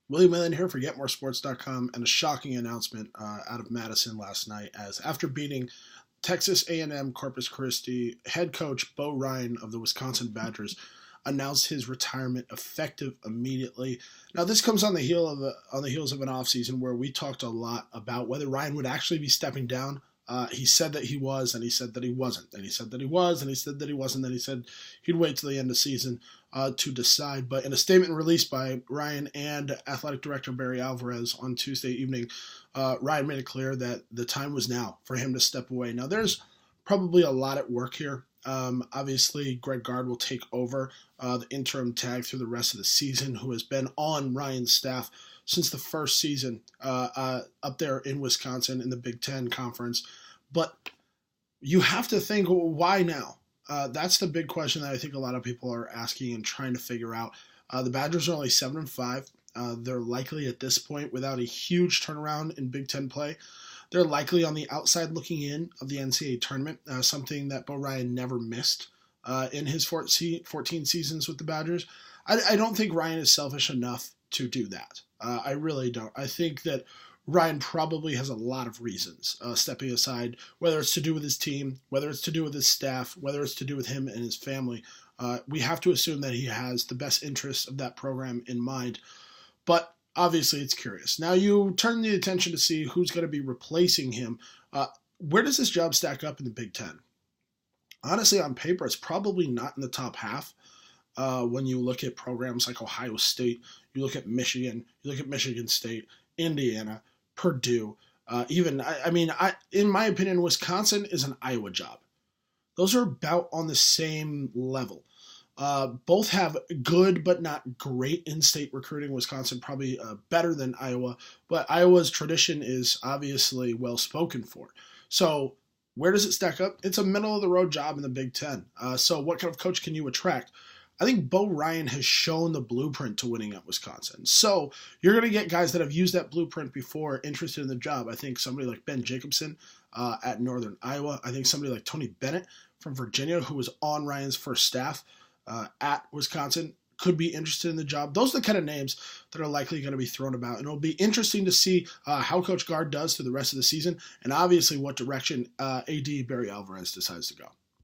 William Millen here for GetMoreSports.com, and a shocking announcement out of Madison last night, as after beating Texas A&M Corpus Christi, head coach Bo Ryan of the Wisconsin Badgers announced his retirement effective immediately. Now, this comes on the heels of an offseason where we talked a lot about whether Ryan would actually be stepping down. He said that he was, and he said that he wasn't. And he said that he was, and he said that he wasn't. Then he said he'd wait till the end of the season to decide. But in a statement released by Ryan and athletic director Barry Alvarez on Tuesday evening, Ryan made it clear that the time was now for him to step away. Now, there's probably a lot at work here. Obviously, Greg Gard will take over the interim tag through the rest of the season, who has been on Ryan's staff since the first season up there in Wisconsin in the Big Ten Conference. But you have to think, well, why now? That's the big question that I think a lot of people are asking and trying to figure out. The Badgers are only 7-5. They're likely at this point, without a huge turnaround in Big Ten play, they're likely on the outside looking in of the NCAA tournament, something that Bo Ryan never missed in his 14 seasons with the Badgers. I don't think Ryan is selfish enough to do that. I really don't. I think that Ryan probably has a lot of reasons stepping aside, whether it's to do with his team, whether it's to do with his staff, whether it's to do with him and his family. We have to assume that he has the best interests of that program in mind. But obviously, it's curious. Now you turn the attention to see who's going to be replacing him. Where does this job stack up in the Big Ten? Honestly, on paper, it's probably not in the top half. When you look at programs like Ohio State, you look at Michigan, you look at Michigan State, Indiana, Purdue, in my opinion, Wisconsin is an Iowa job. Those are about on the same level. Both have good but not great in-state recruiting. Wisconsin probably better than Iowa, but Iowa's tradition is obviously well spoken for. So where does it stack up? It's a middle-of-the-road job in the Big Ten. So what kind of coach can you attract? I think Bo Ryan has shown the blueprint to winning at Wisconsin. So you're going to get guys that have used that blueprint before interested in the job. I think somebody like Ben Jacobson at Northern Iowa. I think somebody like Tony Bennett from Virginia, who was on Ryan's first staff at Wisconsin, could be interested in the job. Those are the kind of names that are likely going to be thrown about. And it'll be interesting to see how Coach Gard does through the rest of the season, and obviously what direction AD Barry Alvarez decides to go.